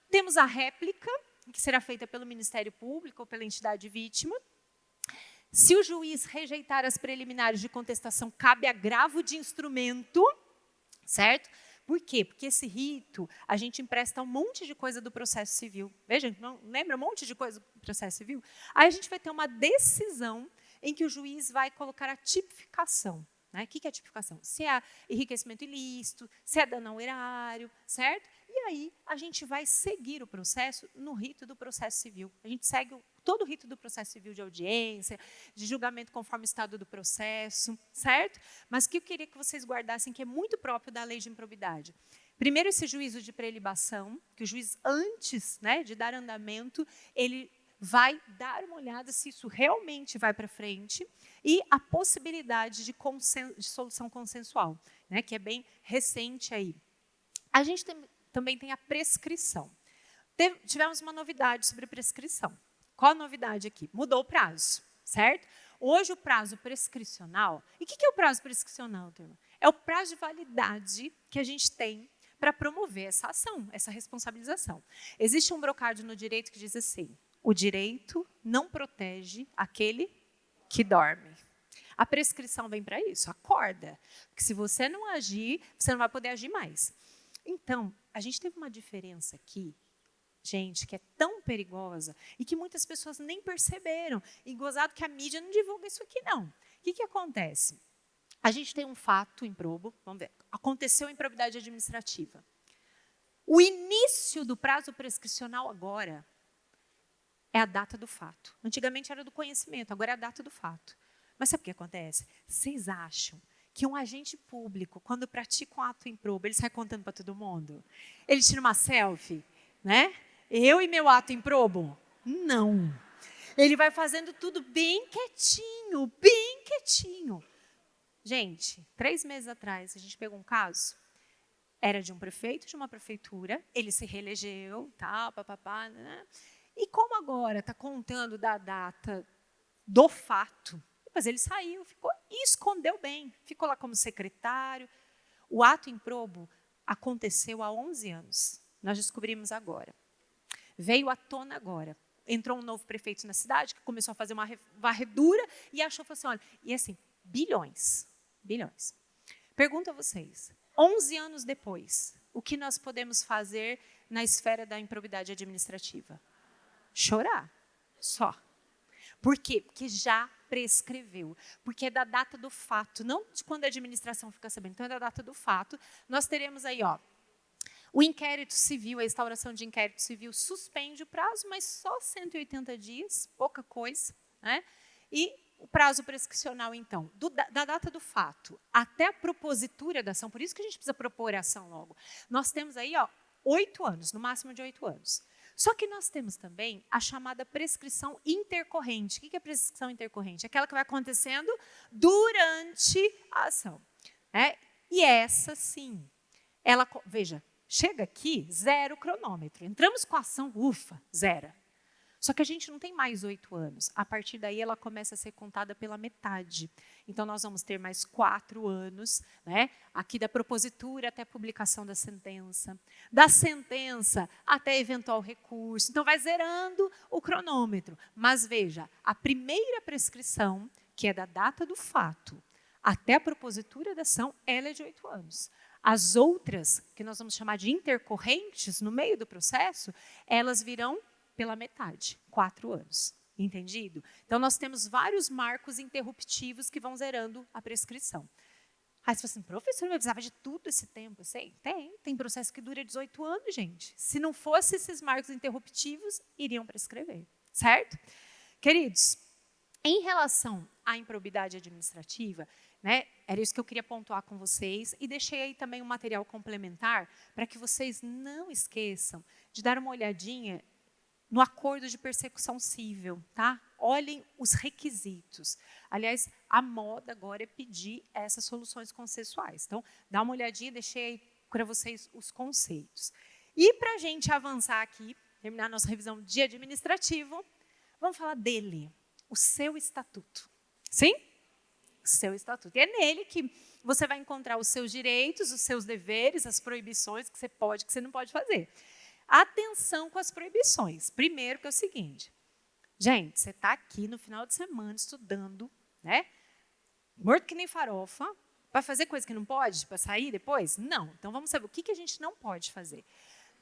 B: temos a réplica, que será feita pelo Ministério Público ou pela entidade vítima. Se o juiz rejeitar as preliminares de contestação, cabe agravo de instrumento, certo? Por quê? Porque esse rito, a gente empresta um monte de coisa do processo civil. Veja, não lembra um monte de coisa do processo civil? Aí a gente vai ter uma decisão em que o juiz vai colocar a tipificação. Né? O que é a tipificação? Se é enriquecimento ilícito, se é dano ao erário, certo? E aí a gente vai seguir o processo no rito do processo civil. A gente segue todo o rito do processo civil de audiência, de julgamento conforme o estado do processo, certo? Mas o que eu queria que vocês guardassem, que é muito próprio da lei de improbidade. Primeiro, esse juízo de prelibação, que o juiz, antes, né, de dar andamento, ele vai dar uma olhada se isso realmente vai para frente, e a possibilidade de solução consensual, né, que é bem recente aí. A gente também tem a prescrição. Tivemos uma novidade sobre prescrição. Qual a novidade aqui? Mudou o prazo, certo? Hoje o prazo prescricional... E o que é o prazo prescricional, turma? É o prazo de validade que a gente tem para promover essa ação, essa responsabilização. Existe um brocádio no direito que diz assim, o direito não protege aquele que dorme. A prescrição vem para isso, acorda. Porque se você não agir, você não vai poder agir mais. Então, a gente teve uma diferença aqui, gente, que é tão perigosa e que muitas pessoas nem perceberam. E gozado que a mídia não divulga isso aqui, não. O que acontece? A gente tem um fato improbo, vamos ver, aconteceu improbidade administrativa. O início do prazo prescricional agora é a data do fato. Antigamente era do conhecimento, agora é a data do fato. Mas sabe o que acontece? Vocês acham que um agente público, quando pratica um ato improbo, ele sai contando para todo mundo? Ele tira uma selfie, né? Eu e meu ato improbo? Não. Ele vai fazendo tudo bem quietinho, bem quietinho. Gente, 3 meses atrás, a gente pegou um caso, era de um prefeito de uma prefeitura, ele se reelegeu, tal, papapá, né? E como agora está contando da data do fato, mas ele saiu, ficou e escondeu bem, ficou lá como secretário. O ato improbo aconteceu há 11 anos, nós descobrimos agora. Veio à tona agora. Entrou um novo prefeito na cidade, que começou a fazer uma varredura e achou, falou assim, olha, e assim, bilhões. Pergunto a vocês, 11 anos depois, o que nós podemos fazer na esfera da improbidade administrativa? Chorar, só. Por quê? Porque já prescreveu. Porque é da data do fato, não de quando a administração fica sabendo. Então, é da data do fato. Nós teremos aí, ó, o inquérito civil, a instauração de inquérito civil suspende o prazo, mas só 180 dias, pouca coisa, né? E o prazo prescricional, então, da data do fato até a propositura da ação, por isso que a gente precisa propor a ação logo. Nós temos aí, ó, 8 anos, no máximo de 8 anos. Só que nós temos também a chamada prescrição intercorrente. O que é prescrição intercorrente? Aquela que vai acontecendo durante a ação. E essa, sim, ela, veja, chega aqui, 0 cronômetro. Entramos com a ação, ufa, 0. Só que a gente não tem mais 8 anos. A partir daí, ela começa a ser contada pela metade. Então, nós vamos ter mais 4 anos, né? Aqui da propositura até a publicação da sentença até eventual recurso. Então, vai zerando o cronômetro. Mas, veja, a primeira prescrição, que é da data do fato, até a propositura da ação, ela é de 8 anos. As outras, que nós vamos chamar de intercorrentes, no meio do processo, elas virão pela metade, 4 anos. Entendido? Então, nós temos vários marcos interruptivos que vão zerando a prescrição. Aí você fala assim, professor, eu precisava de tudo esse tempo. Eu sei, tem processo que dura 18 anos, gente. Se não fosse esses marcos interruptivos, iriam prescrever, certo? Queridos, em relação à improbidade administrativa, né, era isso que eu queria pontuar com vocês e deixei aí também um material complementar para que vocês não esqueçam de dar uma olhadinha no acordo de persecução civil, tá? Olhem os requisitos. Aliás, a moda agora é pedir essas soluções consensuais. Então, dá uma olhadinha, deixei aí para vocês os conceitos. E para a gente avançar aqui, terminar nossa revisão de administrativo, vamos falar dele, o seu estatuto. Sim? O seu estatuto. E é nele que você vai encontrar os seus direitos, os seus deveres, as proibições que você pode, que você não pode fazer. Atenção com as proibições. Primeiro, que é o seguinte. Gente, você está aqui no final de semana estudando, né? Morto que nem farofa, para fazer coisa que não pode, para sair depois? Não. Então, vamos saber o que a gente não pode fazer.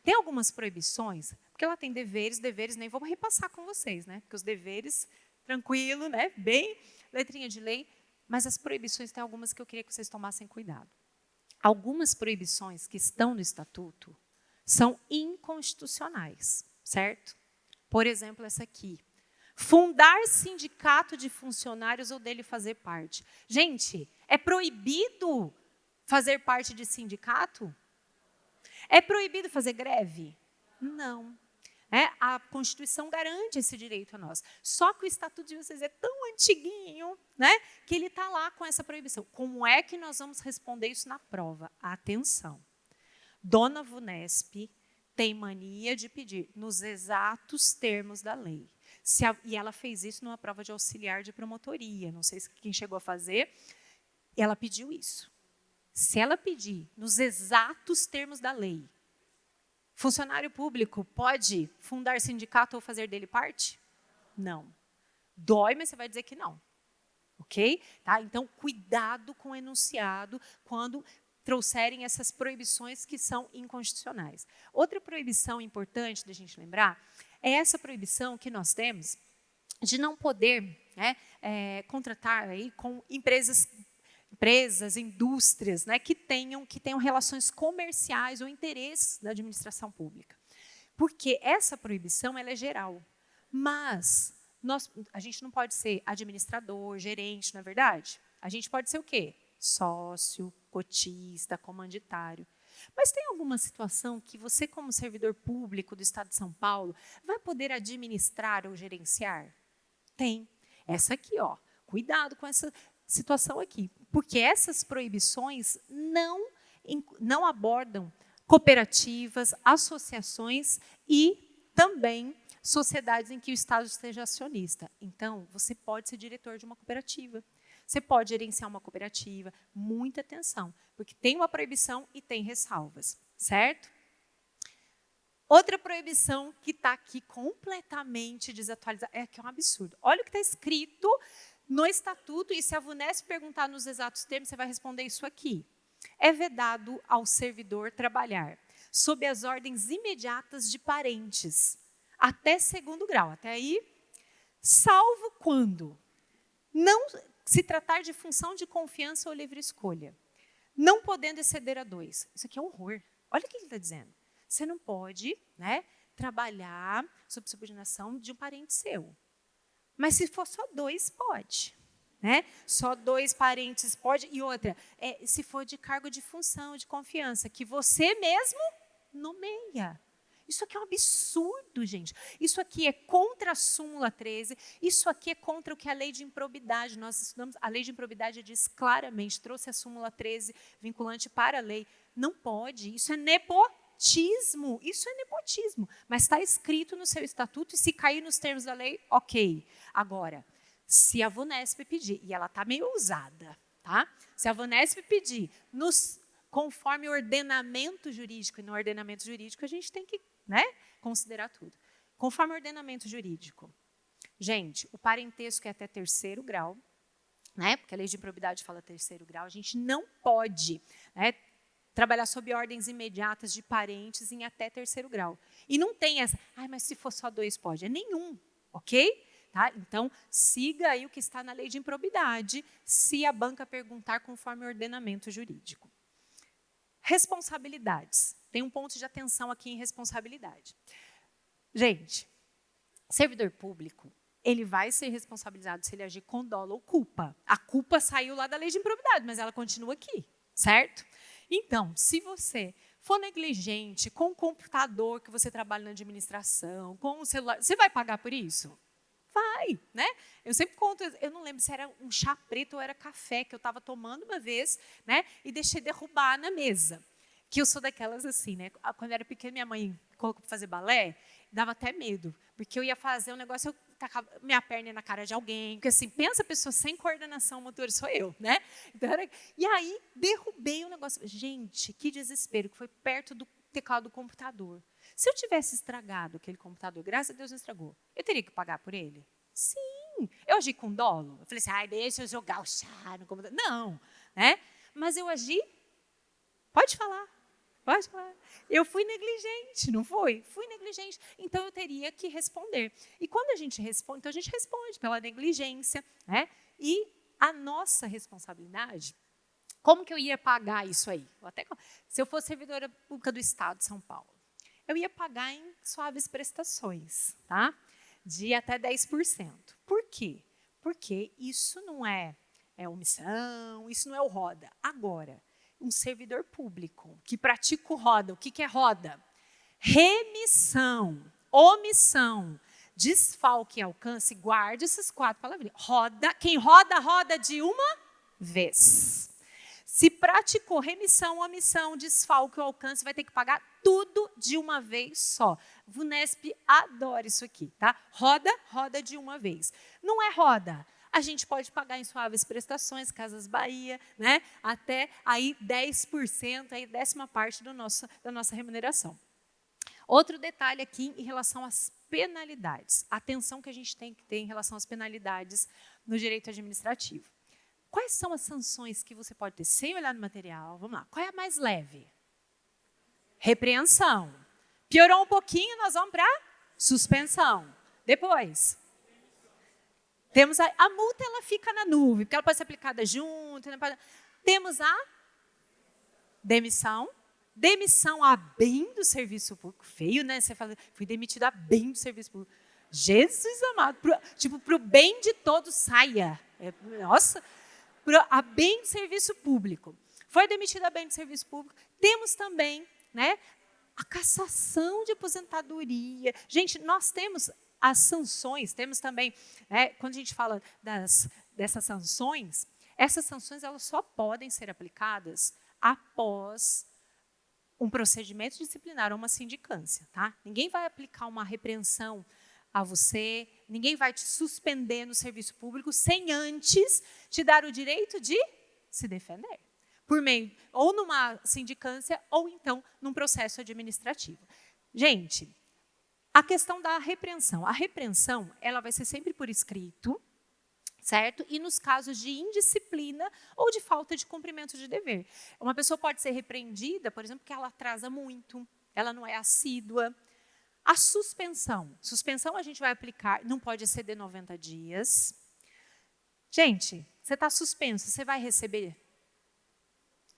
B: Tem algumas proibições, porque ela tem deveres, nem vou repassar com vocês, né? Porque os deveres, tranquilo, né? Bem, letrinha de lei, mas as proibições tem algumas que eu queria que vocês tomassem cuidado. Algumas proibições que estão no estatuto são inconstitucionais, certo? Por exemplo, essa aqui. Fundar sindicato de funcionários ou dele fazer parte. Gente, é proibido fazer parte de sindicato? É proibido fazer greve? Não. A Constituição garante esse direito a nós. Só que o Estatuto de vocês é tão antiguinho, né, que ele está lá com essa proibição. Como é que nós vamos responder isso na prova? Atenção. Dona VUNESP tem mania de pedir nos exatos termos da lei. E ela fez isso numa prova de auxiliar de promotoria. Não sei quem chegou a fazer. Ela pediu isso. Se ela pedir nos exatos termos da lei, funcionário público pode fundar sindicato ou fazer dele parte? Não. Dói, mas você vai dizer que não. ok? Tá? Então, cuidado com o enunciado quando trouxerem essas proibições que são inconstitucionais. Outra proibição importante da gente lembrar é essa proibição que nós temos de não poder, né, contratar aí com empresas, indústrias, né, que tenham relações comerciais ou interesses da administração pública. Porque essa proibição ela é geral, mas a gente não pode ser administrador, gerente, não é verdade? A gente pode ser o quê? Sócio, cotista, comanditário. Mas tem alguma situação que você, como servidor público do Estado de São Paulo, vai poder administrar ou gerenciar? Tem. Essa aqui, ó. Cuidado com essa situação aqui, porque essas proibições não abordam cooperativas, associações e também sociedades em que o Estado esteja acionista. Então, você pode ser diretor de uma cooperativa. Você pode gerenciar uma cooperativa. Muita atenção, porque tem uma proibição e tem ressalvas, certo? Outra proibição que está aqui completamente desatualizada, que é um absurdo. Olha o que está escrito no estatuto, e se a VUNESP perguntar nos exatos termos, você vai responder isso aqui. É vedado ao servidor trabalhar sob as ordens imediatas de parentes, até 2º grau. Até aí, salvo quando não se tratar de função de confiança ou livre escolha, não podendo exceder a 2. Isso aqui é horror. Olha o que ele está dizendo. Você não pode, né, trabalhar sob subordinação de um parente seu. Mas se for só 2, pode. Né? Só 2 parentes pode. E outra, se for de cargo de função, de confiança, que você mesmo nomeia. Isso aqui é um absurdo, gente. Isso aqui é contra a súmula 13, isso aqui é contra o que a lei de improbidade, nós estudamos, a lei de improbidade diz claramente, trouxe a súmula 13 vinculante para a lei. Não pode, isso é nepotismo, mas está escrito no seu estatuto e se cair nos termos da lei, ok. Agora, se a VUNESP pedir, e ela está meio ousada, tá? Se a VUNESP pedir, conforme o ordenamento jurídico, e no ordenamento jurídico a gente tem que, né, considerar tudo. Conforme o ordenamento jurídico, gente, o parentesco é até 3º grau, né, porque a lei de improbidade fala 3º grau, a gente não pode, né, trabalhar sob ordens imediatas de parentes em até 3º grau. E não tem essa, mas se for só 2 pode, é nenhum, ok? Tá? Então, siga aí o que está na lei de improbidade, se a banca perguntar conforme o ordenamento jurídico. Responsabilidades. Tem um ponto de atenção aqui em responsabilidade. Gente, servidor público, ele vai ser responsabilizado se ele agir com dolo ou culpa. A culpa saiu lá da lei de improbidade, mas ela continua aqui, certo? Então, se você for negligente com o computador que você trabalha na administração, com o celular, você vai pagar por isso? Vai, né? Eu sempre conto, eu não lembro se era um chá preto ou era café que eu estava tomando uma vez, né? E deixei derrubar na mesa. Que eu sou daquelas assim, né? Quando eu era pequena, minha mãe colocou para fazer balé, dava até medo, porque eu ia fazer um negócio, eu tacava minha perna na cara de alguém, porque assim, pensa a pessoa sem coordenação motora, sou eu, né? Então, e aí, derrubei o negócio. Gente, que desespero, que foi perto do teclado do computador. Se eu tivesse estragado aquele computador, graças a Deus não estragou, eu teria que pagar por ele? Sim. Eu agi com dolo? Eu falei assim, deixa eu jogar o chá no computador. Não, né? Mas eu agi, pode falar. Eu fui negligente, não foi? Fui negligente. Então, eu teria que responder. E quando a gente responde, então a gente responde pela negligência, né? E a nossa responsabilidade, como que eu ia pagar isso aí? Se eu fosse servidora pública do Estado de São Paulo, eu ia pagar em suaves prestações, tá? De até 10%. Por quê? Porque isso não é omissão, isso não é o RODA. Agora, um servidor público que pratica o RODA, o que é RODA? Remissão, omissão, desfalque e alcance, guarde essas 4 palavrinhas. Roda, quem roda, roda de uma vez. Se praticou remissão, omissão, desfalque ou alcance, vai ter que pagar tudo de uma vez só. VUNESP adora isso aqui, tá? Roda de uma vez. Não é roda. A gente pode pagar em suaves prestações, Casas Bahia, né? Até aí 10%, aí 10ª parte da nossa remuneração. Outro detalhe aqui em relação às penalidades. Atenção que a gente tem que ter em relação às penalidades no direito administrativo. Quais são as sanções que você pode ter sem olhar no material? Vamos lá. Qual é a mais leve? Repreensão. Piorou um pouquinho, nós vamos para suspensão. Depois, temos a multa, ela fica na nuvem, porque ela pode ser aplicada junto. Temos a demissão. Demissão a bem do serviço público. Feio, né? Você fala, fui demitido a bem do serviço público. Jesus amado. Para o bem de todos, saia. Nossa, a bem do serviço público. Foi demitido a bem do serviço público. Temos também, né, a cassação de aposentadoria. Gente, nós temos as sanções, temos também, quando a gente fala dessas sanções, essas sanções elas só podem ser aplicadas após um procedimento disciplinar ou uma sindicância, tá? Ninguém vai aplicar uma repreensão a você, ninguém vai te suspender no serviço público sem antes te dar o direito de se defender, por meio ou numa sindicância ou então num processo administrativo. Gente, a questão da repreensão. A repreensão, ela vai ser sempre por escrito, certo? E nos casos de indisciplina ou de falta de cumprimento de dever. Uma pessoa pode ser repreendida, por exemplo, porque ela atrasa muito, ela não é assídua. A suspensão. Suspensão a gente vai aplicar, não pode exceder 90 dias. Gente, você está suspenso, você vai receber?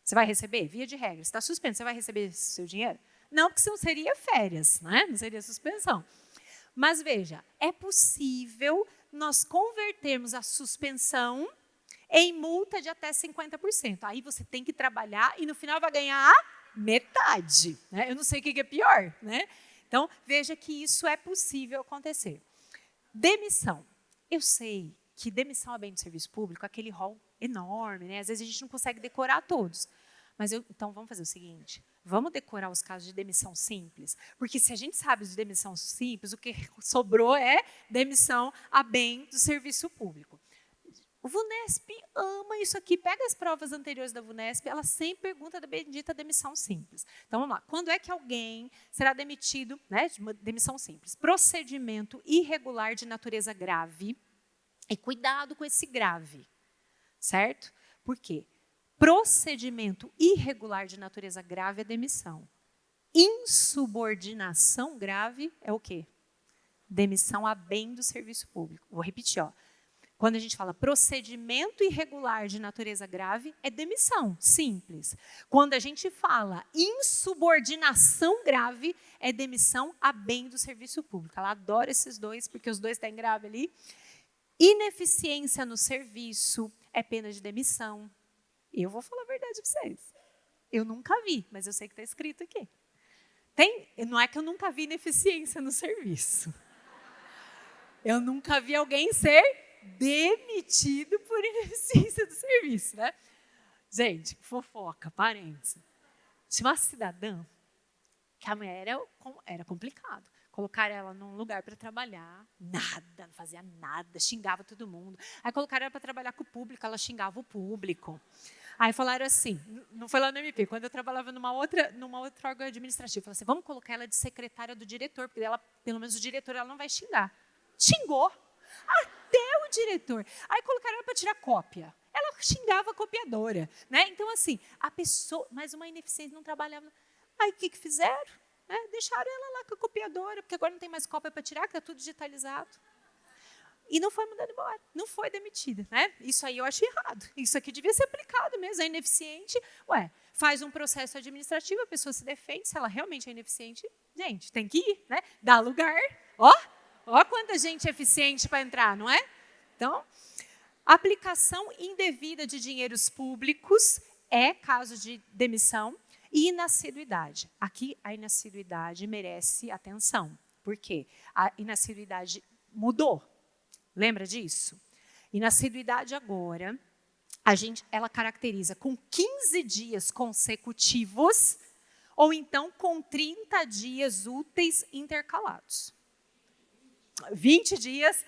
B: Você vai receber? Via de regra, você está suspenso, você vai receber seu dinheiro? Não, porque senão seria férias, né? Não seria suspensão. Mas veja, é possível nós convertermos a suspensão em multa de até 50%. Aí você tem que trabalhar e no final vai ganhar a metade. Né? Eu não sei o que é pior. Né? Então, veja que isso é possível acontecer. Demissão. Eu sei que demissão a bem do serviço público, aquele rol enorme, né? Às vezes a gente não consegue decorar todos. Mas então vamos fazer o seguinte, vamos decorar os casos de demissão simples, porque se a gente sabe de demissão simples, o que sobrou é demissão a bem do serviço público. O VUNESP ama isso aqui, pega as provas anteriores da VUNESP, ela sempre pergunta da bendita demissão simples. Então vamos lá, quando é que alguém será demitido, né, de uma demissão simples? Procedimento irregular de natureza grave, e cuidado com esse grave, certo? Por quê? Procedimento irregular de natureza grave é demissão. Insubordinação grave é o quê? Demissão a bem do serviço público. Vou repetir, ó. Quando a gente fala procedimento irregular de natureza grave, é demissão, simples. Quando a gente fala insubordinação grave, é demissão a bem do serviço público. Ela adora esses dois, porque os dois têm grave ali. Ineficiência no serviço é pena de demissão. Eu vou falar a verdade para vocês. Eu nunca vi, mas eu sei que está escrito aqui. Não é que eu nunca vi ineficiência no serviço. Eu nunca vi alguém ser demitido por ineficiência do serviço, né? Gente, fofoca, parênteses. Tinha uma cidadã que a mulher era complicado. Colocaram ela num lugar para trabalhar, nada, não fazia nada, xingava todo mundo. Aí colocaram ela para trabalhar com o público, ela xingava o público. Aí falaram assim, não foi lá no MP, quando eu trabalhava numa outra órgão administrativo, falaram assim, vamos colocar ela de secretária do diretor, porque ela, pelo menos o diretor, ela não vai xingar. Xingou, até o diretor. Aí colocaram ela para tirar cópia. Ela xingava a copiadora. Né? Então, assim, a pessoa, mas uma ineficiente não trabalhava. Aí o que fizeram? Deixaram ela lá com a copiadora, porque agora não tem mais cópia para tirar, que está tudo digitalizado. E não foi mandada embora, não foi demitida. Né? Isso aí eu acho errado. Isso aqui devia ser aplicado mesmo. É ineficiente, faz um processo administrativo, a pessoa se defende, se ela realmente é ineficiente, gente, tem que ir, né? Dá lugar. Ó quanta gente eficiente para entrar, não é? Então, aplicação indevida de dinheiros públicos é caso de demissão. E inassiduidade. Aqui, a inassiduidade merece atenção. Por quê? A inassiduidade mudou. Lembra disso? Inassiduidade agora, ela caracteriza com 15 dias consecutivos ou então com 30 dias úteis intercalados. 20 dias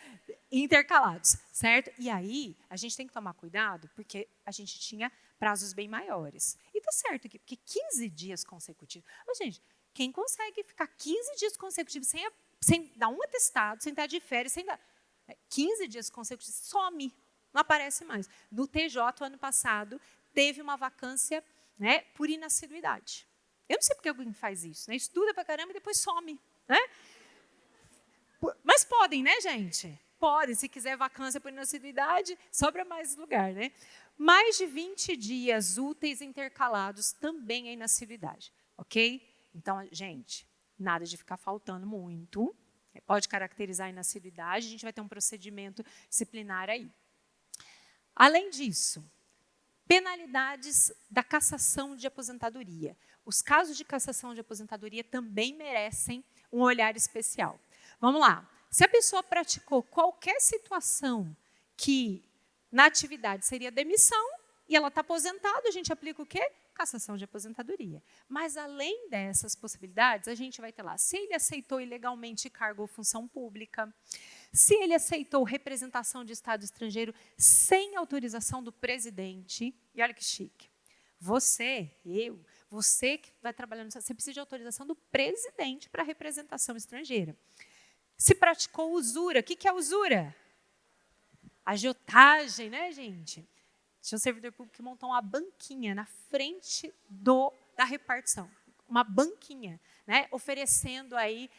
B: intercalados, certo? E aí, a gente tem que tomar cuidado, porque a gente tinha prazos bem maiores. E tá certo aqui, porque 15 dias consecutivos. Mas, gente, quem consegue ficar 15 dias consecutivos sem sem dar um atestado, sem estar de férias, sem dar 15 dias consecutivos, some, não aparece mais. No TJ, ano passado, teve uma vacância, né, por inassiduidade. Eu não sei porque alguém faz isso, né? Estuda pra caramba e depois some, né? Mas podem, né, gente? Podem, se quiser vacância por inassiduidade, sobra mais lugar, né? Mais de 20 dias úteis intercalados também é inassiduidade, ok? Então, gente, nada de ficar faltando muito. Pode caracterizar a inassiduidade, a gente vai ter um procedimento disciplinar aí. Além disso, penalidades da cassação de aposentadoria. Os casos de cassação de aposentadoria também merecem um olhar especial. Vamos lá. Se a pessoa praticou qualquer situação que na atividade seria demissão e ela está aposentada, a gente aplica o quê? Cassação de aposentadoria. Mas, além dessas possibilidades, a gente vai ter lá, se ele aceitou ilegalmente cargo ou função pública, se ele aceitou representação de Estado estrangeiro sem autorização do presidente, e olha que chique, você que vai trabalhando, você precisa de autorização do presidente para representação estrangeira. Se praticou usura, o que é usura? Agiotagem, né, gente? Tinha um servidor público que montou uma banquinha na frente da repartição. Uma banquinha, né, oferecendo aí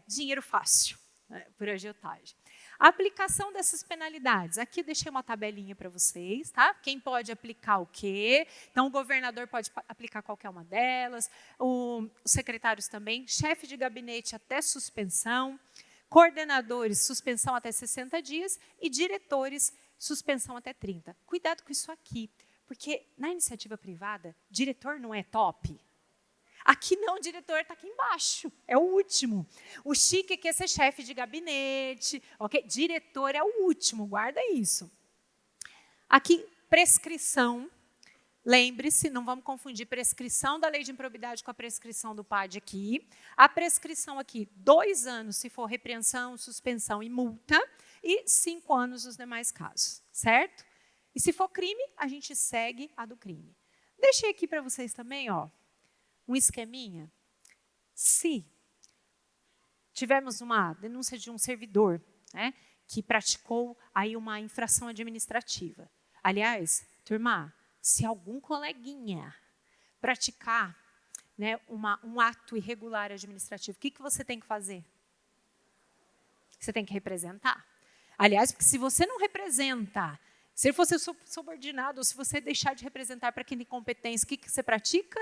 B: dinheiro fácil, né, por agiotagem. A aplicação dessas penalidades. Aqui eu deixei uma tabelinha para vocês, tá? Quem pode aplicar o quê? Então, o governador pode aplicar qualquer uma delas, os secretários também, chefe de gabinete até suspensão, coordenadores, suspensão até 60 dias e diretores, suspensão até 30. Cuidado com isso aqui, porque na iniciativa privada, diretor não é top. Aqui não, o diretor está aqui embaixo, é o último. O chique é que é ser chefe de gabinete, ok? Diretor é o último, guarda isso. Aqui, prescrição. Lembre-se, não vamos confundir prescrição da lei de improbidade com a prescrição do PAD aqui. A prescrição aqui, 2 anos se for repreensão, suspensão e multa, e 5 anos nos demais casos, certo? E se for crime, a gente segue a do crime. Deixei aqui para vocês também, ó, um esqueminha. Se tivermos uma denúncia de um servidor, né, que praticou aí uma infração administrativa. Aliás, turma, se algum coleguinha praticar, né, um ato irregular administrativo, o que você tem que fazer? Você tem que representar. Aliás, porque se você não representa, se ele fosse subordinado, ou se você deixar de representar para quem tem competência, o que você pratica?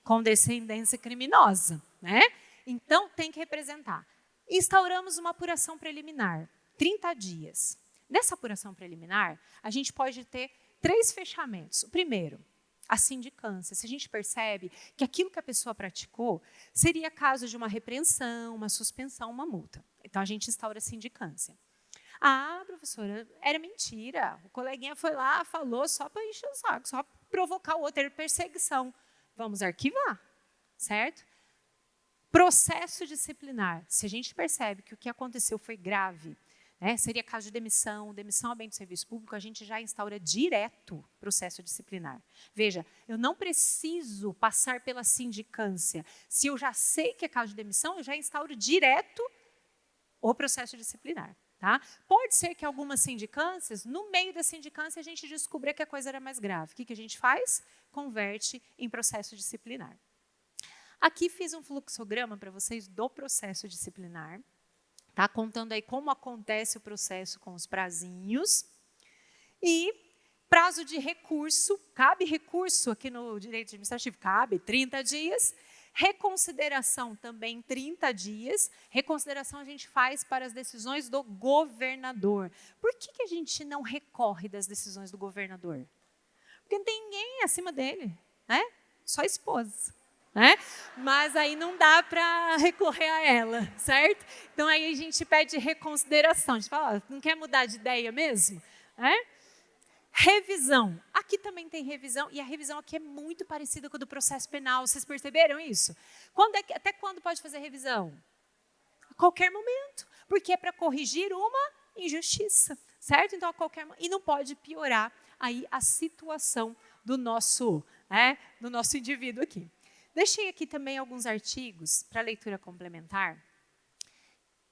B: Condescendência criminosa, né? Então, tem que representar. Instauramos uma apuração preliminar, 30 dias. Nessa apuração preliminar, a gente pode ter 3 fechamentos. O primeiro, a sindicância. Se a gente percebe que aquilo que a pessoa praticou seria caso de uma repreensão, uma suspensão, uma multa. Então, a gente instaura a sindicância. Ah, professora, era mentira. O coleguinha foi lá, falou só para encher o saco, só para provocar o outro, era perseguição. Vamos arquivar, certo? Processo disciplinar. Se a gente percebe que o que aconteceu foi grave, né, seria caso de demissão a bem do serviço público, a gente já instaura direto processo disciplinar. Veja, eu não preciso passar pela sindicância. Se eu já sei que é caso de demissão, eu já instauro direto o processo disciplinar. Tá? Pode ser que algumas sindicâncias, no meio da sindicância, a gente descubra que a coisa era mais grave. O que a gente faz? Converte em processo disciplinar. Aqui fiz um fluxograma para vocês do processo disciplinar, tá? Contando aí como acontece o processo com os prazinhos. E prazo de recurso, cabe recurso aqui no direito administrativo? Cabe, 30 dias. Reconsideração também 30 dias. Reconsideração a gente faz para as decisões do governador. Por que a gente não recorre das decisões do governador? Porque não tem ninguém acima dele, né? Só a esposa, né? Mas aí não dá para recorrer a ela, certo? Então aí a gente pede reconsideração. A gente fala, não quer mudar de ideia mesmo? Né? Revisão. Aqui também tem revisão, e a revisão aqui é muito parecida com a do processo penal. Vocês perceberam isso? Até quando pode fazer revisão? A qualquer momento, porque é para corrigir uma injustiça, certo? Então, a qualquer momento. E não pode piorar aí a situação do nosso indivíduo aqui. Deixei aqui também alguns artigos para leitura complementar.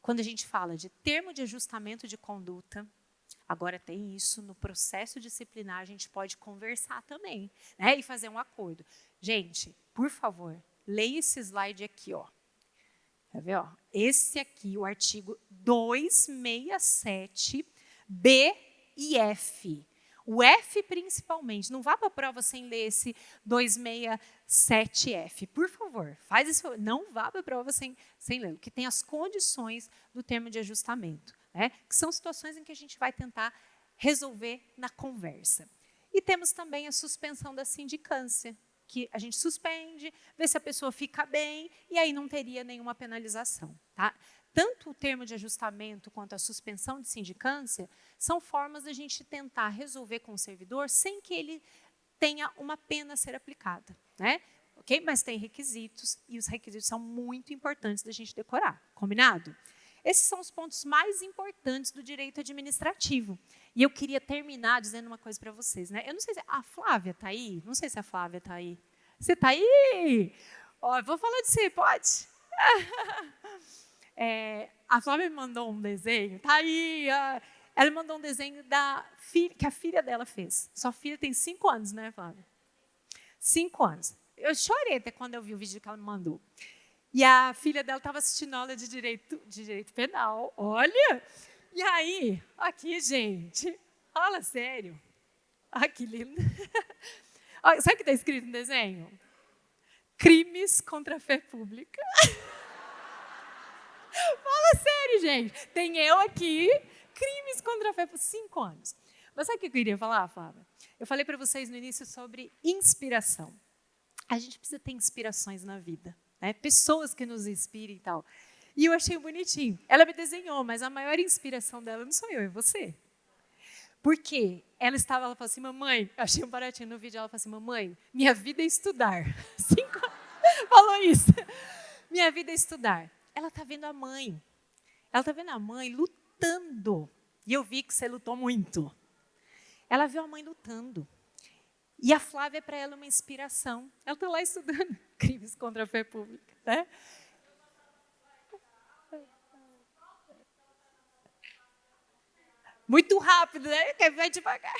B: quando a gente fala de termo de ajustamento de conduta, agora tem isso no processo disciplinar, a gente pode conversar também, né? E fazer um acordo. Gente, por favor, leia esse slide aqui, ó. Quer ver, ó? Esse aqui, o artigo 267, B e F. O F principalmente. Não vá para a prova sem ler esse 267F. Por favor, faz isso. Não vá para a prova sem ler. Que tem as condições do termo de ajustamento, né? Que são situações em que a gente vai tentar resolver na conversa. E temos também a suspensão da sindicância, que a gente suspende, vê se a pessoa fica bem, e aí não teria nenhuma penalização. Tá? Tanto o termo de ajustamento quanto a suspensão de sindicância são formas da gente tentar resolver com o servidor sem que ele tenha uma pena a ser aplicada. Né? Okay? Mas tem requisitos, e os requisitos são muito importantes da gente decorar. Combinado? Esses são os pontos mais importantes do direito administrativo. E eu queria terminar dizendo uma coisa para vocês. Né? Eu não sei se a Flávia está aí. Não sei se a Flávia está aí. Você está aí? Ó, eu vou falar de você, pode? A Flávia me mandou um desenho. Está aí. Ela me mandou um desenho que a filha dela fez. Sua filha tem 5 anos, né, Flávia? 5 anos. Eu chorei até quando eu vi o vídeo que ela me mandou. E a filha dela estava assistindo aula de direito penal. Olha! E aí, aqui, gente, fala sério. Ah, que lindo. Sabe o que está escrito no desenho? Crimes contra a fé pública. Fala sério, gente. Tem eu aqui, crimes contra a fé pública, 5 anos. Mas sabe o que eu queria falar, Flávia? Eu falei para vocês no início sobre inspiração. A gente precisa ter inspirações na vida. Né? Pessoas que nos inspirem e tal. E eu achei bonitinho. Ela me desenhou, mas a maior inspiração dela não sou eu, é você. Porque ela falou assim, mamãe, eu achei um baratinho no vídeo, ela falou assim, mamãe, minha vida é estudar. 5 anos, falou isso. Minha vida é estudar. Ela está vendo a mãe. Ela está vendo a mãe lutando. E eu vi que você lutou muito. Ela viu a mãe lutando. E a Flávia é para ela uma inspiração. Ela está lá estudando crimes contra a fé pública. Né? Muito rápido, né? Quer ver devagar.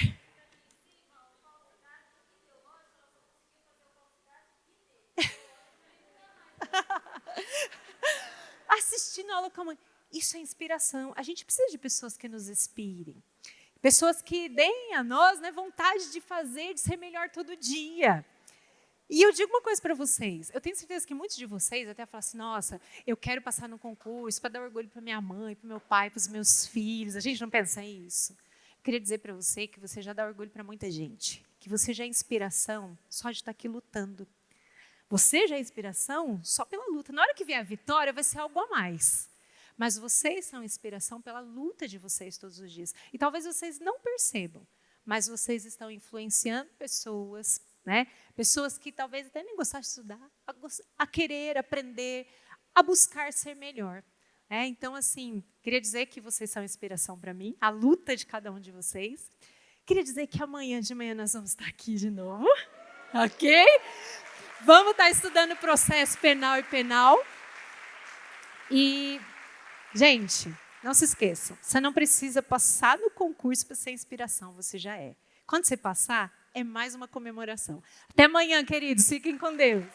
B: Assistindo a aula com a mãe. Isso é inspiração. A gente precisa de pessoas que nos inspirem. Pessoas que deem a nós, né, vontade de fazer, de ser melhor todo dia. E eu digo uma coisa para vocês. Eu tenho certeza que muitos de vocês até falam assim, nossa, eu quero passar no concurso para dar orgulho para minha mãe, para meu pai, para os meus filhos. A gente não pensa nisso. Eu queria dizer para você que você já dá orgulho para muita gente. Que você já é inspiração só de estar aqui lutando. Você já é inspiração só pela luta. Na hora que vier a vitória, vai ser algo a mais. Mas vocês são inspiração pela luta de vocês todos os dias. E talvez vocês não percebam, mas vocês estão influenciando pessoas, né? Pessoas que talvez até nem gostassem de estudar, a querer aprender, a buscar ser melhor. Então, assim, queria dizer que vocês são inspiração para mim, a luta de cada um de vocês. Queria dizer que amanhã de manhã nós vamos estar aqui de novo, ok? Vamos estar estudando processo penal e penal. E, gente, não se esqueçam, você não precisa passar no concurso para ser inspiração, você já é. Quando você passar, é mais uma comemoração. Até amanhã, queridos. Fiquem com Deus.